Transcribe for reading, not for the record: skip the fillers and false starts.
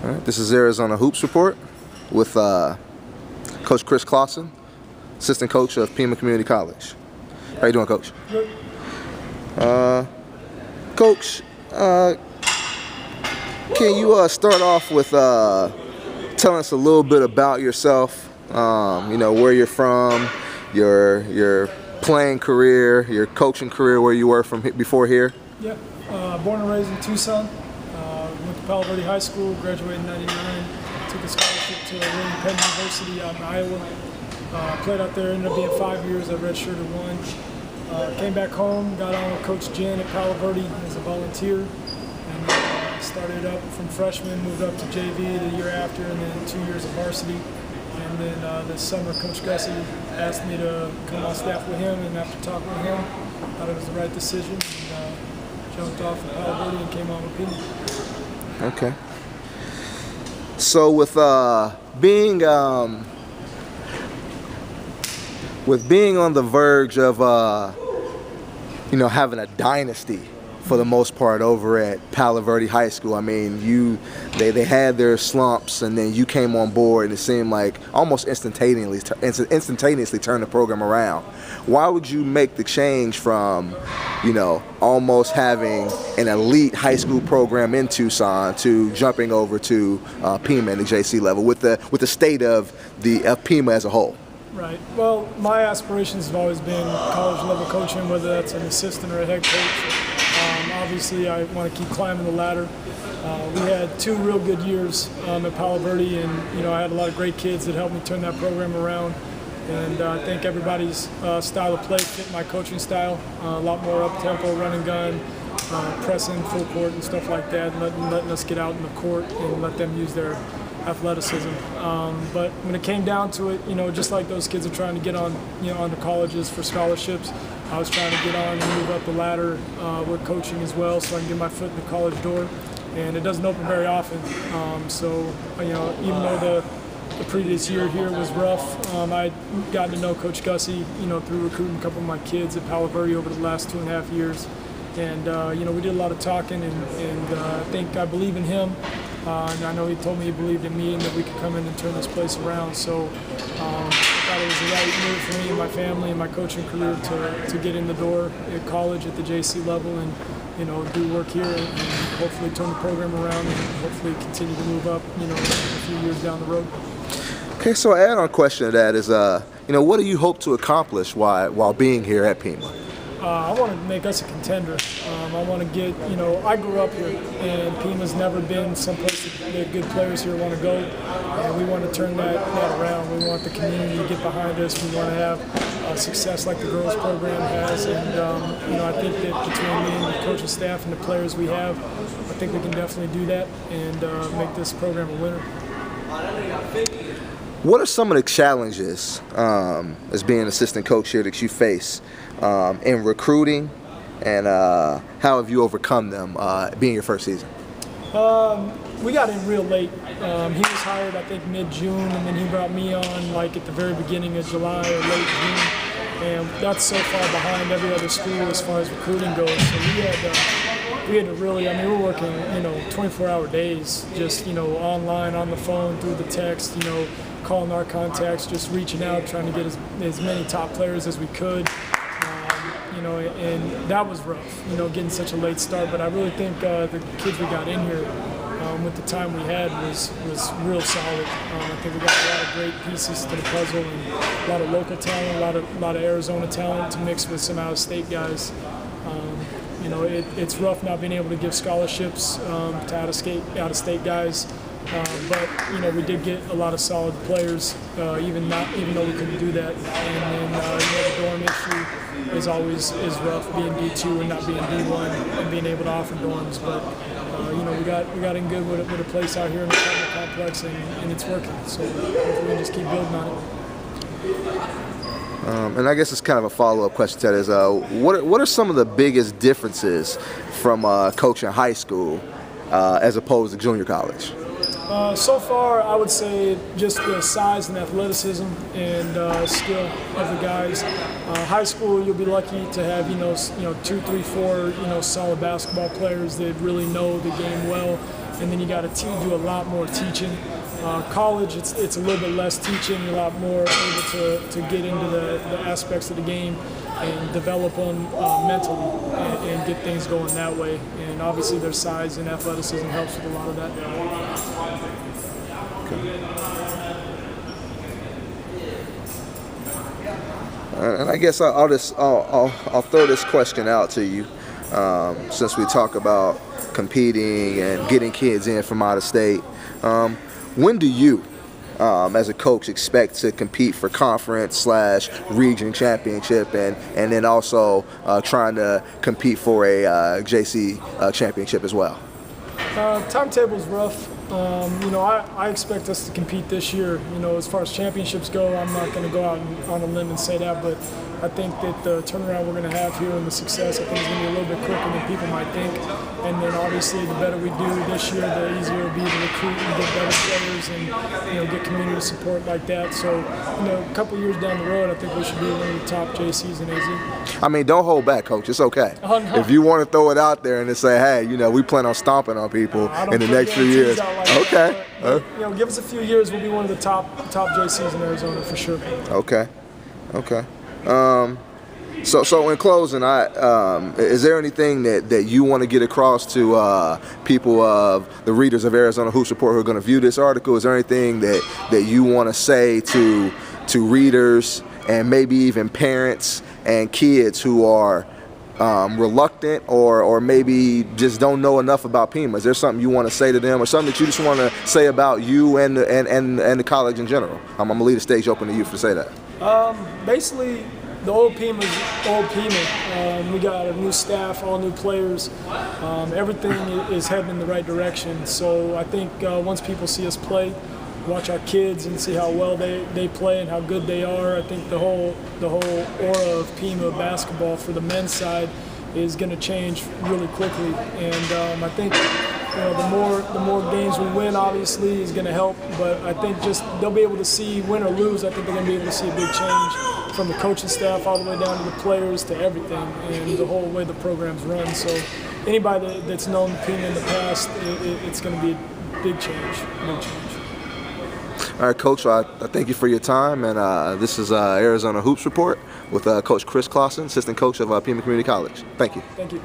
All right, this is Arizona Hoops Report with Coach Chris Klassen, assistant coach of Pima Community College. How you doing, Coach? Good. Coach, can you start off with telling us a little bit about yourself? Where you're from, your playing career, your coaching career, where you were from before here. Yeah. Born and raised in Tucson. Went to Palo Verde High School. Graduated in '99. Took a scholarship to William Penn University out in Iowa. Played out there. Ended up being 5 years. I redshirted one. Came back home. Got on with Coach Jen at Palo Verde as a volunteer. And started up from freshman. Moved up to JV the year after, and then 2 years of varsity. And then this summer, Coach Gussie asked me to come on staff with him, and after talking with him, thought it was the right decision, and jumped off at Palo Verde and came on with Pima. Okay. So with being on the verge of having a dynasty for the most part over at Palo Verde High School. I mean, they had their slumps, and then you came on board, and it seemed like almost instantaneously turned the program around. Why would you make the change from, almost having an elite high school program in Tucson to jumping over to Pima and the JC level with the state of Pima as a whole? Right. Well, my aspirations have always been college level coaching, whether that's an assistant or a head coach. Obviously, I want to keep climbing the ladder. We had 2 real good years at Palo Verde, and I had a lot of great kids that helped me turn that program around. And I think everybody's style of play fit my coaching style. A lot more up-tempo, run and gun, pressing full court and stuff like that, letting us get out in the court and let them use their athleticism. But when it came down to it, just like those kids are trying to get on, onto colleges for scholarships, I was trying to get on and move up the ladder with coaching as well, so I can get my foot in the college door. And it doesn't open very often. Even though the previous year here was rough, I'd gotten to know Coach Gussie, through recruiting a couple of my kids at Palo Verde over the last 2.5 years. And, we did a lot of talking, and I think I believe in him. And I know he told me he believed in me and that we could come in and turn this place around. So I thought it was the right move for me and my family and my coaching career to get in the door at college at the JC level and do work here and hopefully turn the program around and hopefully continue to move up a few years down the road. Okay, so an add-on question to that is, what do you hope to accomplish while being here at Pima? I want to make us a contender. I want to get, I grew up here, and Pima's never been someplace that good players here want to go, and we want to turn that around. We want the community to get behind us. We want to have success like the girls program has, and I think that between me and the coaching staff and the players we have, I think we can definitely do that and make this program a winner. What are some of the challenges as being an assistant coach here that you face in recruiting, and how have you overcome them being your first season? We got in real late. He was hired, I think, mid-June, and then he brought me on like at the very beginning of July or late June. And that's so far behind every other school as far as recruiting goes. So we had to really, we're working, 24-hour days, just, online, on the phone, through the text, calling our contacts, just reaching out, trying to get as many top players as we could. And that was rough, getting such a late start. But I really think the kids we got in here with the time we had was real solid. I think we got a lot of great pieces to the puzzle and a lot of local talent, a lot of Arizona talent to mix with some out-of-state guys. It's rough not being able to give scholarships to out-of-state guys. But we did get a lot of solid players, even though we couldn't do that. And then the dorm issue is rough, being D2 and not being D1, and being able to offer dorms. But we got in good with a place out here in the apartment complex, and it's working. So hopefully we just keep building on it. And I guess it's kind of a follow-up question to that is, what are some of the biggest differences from coaching high school as opposed to junior college? So far, I would say just the size and athleticism and skill of the guys. High school, you'll be lucky to have 2, 3, 4 solid basketball players that really know the game well and then you got to do a lot more teaching. College, it's a little bit less teaching, a lot more able to get into the aspects of the game and develop them mentally and get things going that way. And obviously their size and athleticism helps with a lot of that. And I guess I'll throw this question out to you, since we talk about competing and getting kids in from out of state. When do you, as a coach, expect to compete for conference/region championship, and then also trying to compete for a JC championship as well? Timetable's rough. I expect us to compete this year. As far as championships go, I'm not going to go out on a limb and say that, but I think that the turnaround we're going to have here and the success, I think, is going to be a little bit quicker than people might think. And then obviously, the better we do this year, the easier it'll be to recruit and get better players and get community support like that. So, a couple years down the road, I think we should be one of the top JCs in AZ. I mean, don't hold back, Coach. It's okay. Oh, no. If you want to throw it out there and to say, hey, we plan on stomping on people in the next few years. Okay. Give us a few years, we'll be one of the top JCs in Arizona for sure. Okay. So in closing, is there anything that you want to get across to people of the readers of Arizona Hoops Report who are going to view this article? Is there anything that you want to say to readers and maybe even parents and kids who are reluctant or maybe just don't know enough about Pima? Is there something you want to say to them, or something that you just want to say about you and the college in general? I'm going to leave the stage open to you to say that. Basically, the old Pima is old Pima. We got a new staff, all new players. Everything is heading in the right direction. So I think once people see us play, watch our kids and see how well they play and how good they are, I think the whole aura of Pima basketball for the men's side is going to change really quickly. And I think the more games we win, obviously, is going to help. But I think just they'll be able to see, win or lose, I think they're going to be able to see a big change from the coaching staff all the way down to the players to everything and the whole way the program's run. So anybody that's known Pima in the past, it's going to be a big change. All right, Coach, I thank you for your time, and this is Arizona Hoops Report with Coach Chris Klassen, assistant coach of Pima Community College. Thank you. Thank you.